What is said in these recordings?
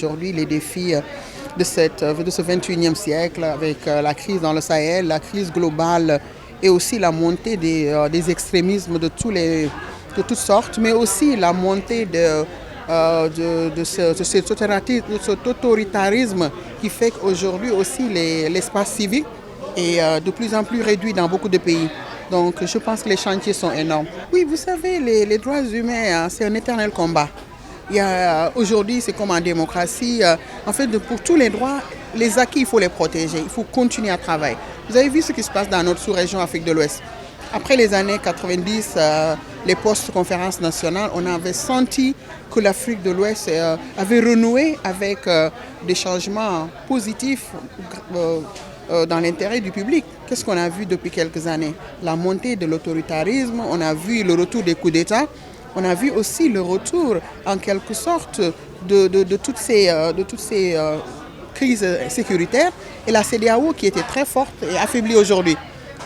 aujourd'hui les défis de ce 21e siècle avec la crise dans le Sahel, la crise globale et aussi la montée des extrémismes de toutes sortes, mais aussi la montée de cet autoritarisme qui fait qu'aujourd'hui aussi l'espace civique est de plus en plus réduit dans beaucoup de pays. Donc je pense que les chantiers sont énormes. Oui, vous savez, les droits humains, c'est un éternel combat. Aujourd'hui, c'est comme en démocratie. En fait, pour tous les droits, les acquis, il faut les protéger. Il faut continuer à travailler. Vous avez vu ce qui se passe dans notre sous-région Afrique de l'Ouest. Après les années 90, les post-conférences nationales, on avait senti que l'Afrique de l'Ouest avait renoué avec des changements positifs dans l'intérêt du public. Qu'est-ce qu'on a vu depuis quelques années? La montée de l'autoritarisme, on a vu le retour des coups d'État, on a vu aussi le retour en quelque sorte de toutes ces crises sécuritaires et la CEDEAO qui était très forte et affaiblie aujourd'hui.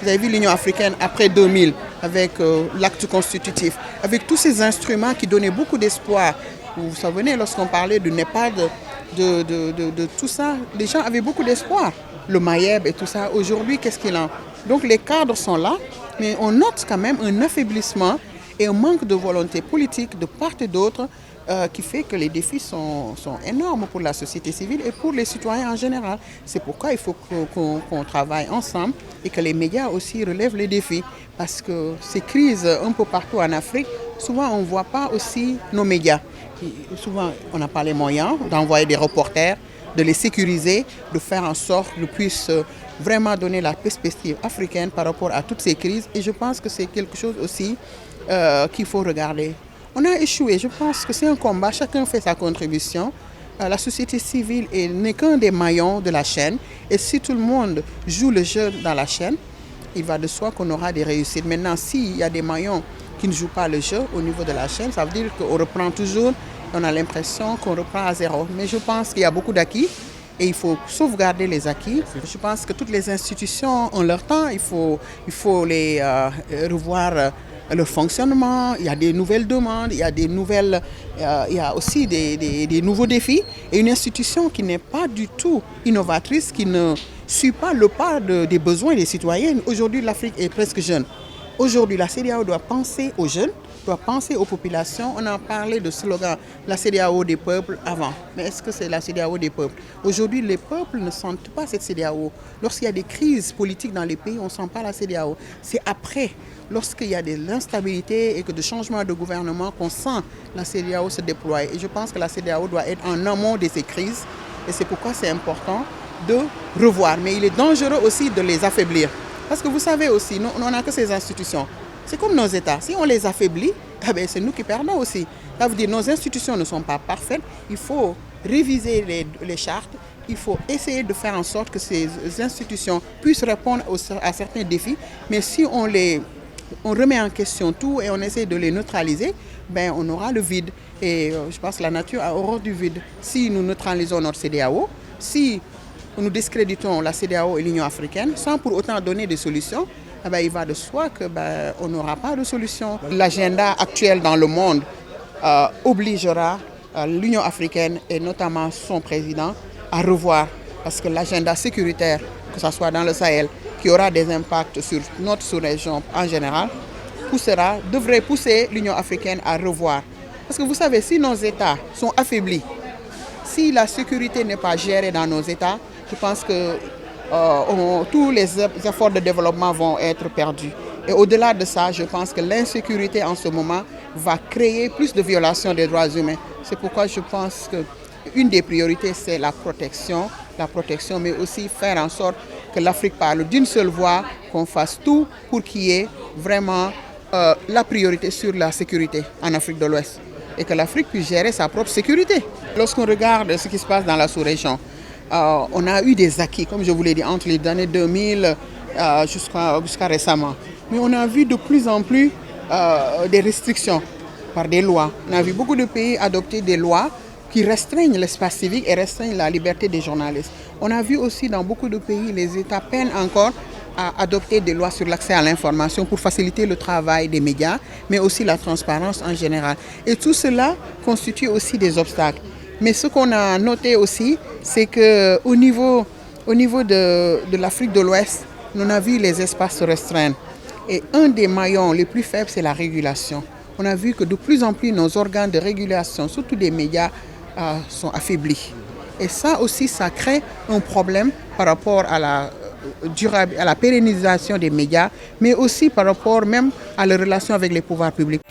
Vous avez vu l'Union africaine après 2000 avec l'acte constitutif, avec tous ces instruments qui donnaient beaucoup d'espoir. Vous vous souvenez, lorsqu'on parlait du NEPAD, de tout ça, les gens avaient beaucoup d'espoir. Le Mayeb et tout ça, aujourd'hui, qu'est-ce qu'il en est? Donc les cadres sont là, mais on note quand même un affaiblissement et un manque de volonté politique de part et d'autre qui fait que les défis sont énormes pour la société civile et pour les citoyens en général. C'est pourquoi il faut qu'on travaille ensemble et que les médias aussi relèvent les défis. Parce que ces crises un peu partout en Afrique, souvent on ne voit pas aussi nos médias. Souvent on n'a pas les moyens d'envoyer des reporters, de les sécuriser, de faire en sorte qu'ils puissent vraiment donner la perspective africaine par rapport à toutes ces crises. Et je pense que c'est quelque chose aussi qu'il faut regarder. On a échoué, je pense que c'est un combat, chacun fait sa contribution. La société civile n'est qu'un des maillons de la chaîne. Et si tout le monde joue le jeu dans la chaîne, il va de soi qu'on aura des réussites. Maintenant, s'il y a des maillons qui ne jouent pas le jeu au niveau de la chaîne, ça veut dire qu'on reprend toujours, on a l'impression qu'on reprend à zéro. Mais je pense qu'il y a beaucoup d'acquis et il faut sauvegarder les acquis. Je pense que toutes les institutions ont leur temps, il faut les revoir le fonctionnement, il y a des nouvelles demandes, il y a aussi des nouveaux défis et une institution qui n'est pas du tout innovatrice, qui ne suit pas le pas des besoins des citoyens. Aujourd'hui, l'Afrique est presque jeune. Aujourd'hui, la CEDEAO doit penser aux jeunes, doit penser aux populations. On a parlé de slogan, la CEDEAO des peuples avant. Mais est-ce que c'est la CEDEAO des peuples? Aujourd'hui, les peuples ne sentent pas cette CEDEAO. Lorsqu'il y a des crises politiques dans les pays, on ne sent pas la CEDEAO. C'est après, lorsqu'il y a de l'instabilité et que de changements de gouvernement qu'on sent la CEDEAO se déployer. Et je pense que la CEDEAO doit être en amont de ces crises. Et c'est pourquoi c'est important de revoir. Mais il est dangereux aussi de les affaiblir. Parce que vous savez aussi, nous, on n'a que ces institutions. C'est comme nos États. Si on les affaiblit, c'est nous qui perdons aussi. Ça veut dire que nos institutions ne sont pas parfaites. Il faut réviser les chartes. Il faut essayer de faire en sorte que ces institutions puissent répondre à certains défis. Mais si on remet en question tout et on essaie de les neutraliser, on aura le vide. Et je pense que la nature a horreur du vide. Si nous neutralisons notre CEDEAO, si nous discréditons la CEDEAO et l'Union africaine sans pour autant donner des solutions, il va de soi qu'on n'aura pas de solution. L'agenda actuel dans le monde obligera l'Union africaine et notamment son président à revoir, parce que l'agenda sécuritaire, que ce soit dans le Sahel, qui aura des impacts sur notre sous-région en général, devrait pousser l'Union africaine à revoir. Parce que vous savez, si nos États sont affaiblis, si la sécurité n'est pas gérée dans nos États, je pense que tous les efforts de développement vont être perdus. Et au-delà de ça, je pense que l'insécurité en ce moment va créer plus de violations des droits humains. C'est pourquoi je pense qu'une des priorités, c'est la protection, mais aussi faire en sorte que l'Afrique parle d'une seule voix, qu'on fasse tout pour qu'il y ait vraiment la priorité sur la sécurité en Afrique de l'Ouest et que l'Afrique puisse gérer sa propre sécurité. Lorsqu'on regarde ce qui se passe dans la sous-région, on a eu des acquis, comme je vous l'ai dit, entre les années 2000 jusqu'à récemment. Mais on a vu de plus en plus des restrictions par des lois. On a vu beaucoup de pays adopter des lois qui restreignent l'espace civique et restreignent la liberté des journalistes. On a vu aussi dans beaucoup de pays, les États peinent encore à adopter des lois sur l'accès à l'information pour faciliter le travail des médias, mais aussi la transparence en général. Et tout cela constitue aussi des obstacles. Mais ce qu'on a noté aussi, c'est qu'au niveau de l'Afrique de l'Ouest, on a vu les espaces se restreindre. Et un des maillons les plus faibles, c'est la régulation. On a vu que de plus en plus, nos organes de régulation, surtout des médias, sont affaiblis. Et ça aussi, ça crée un problème par rapport à la pérennisation des médias, mais aussi par rapport même à la relation avec les pouvoirs publics.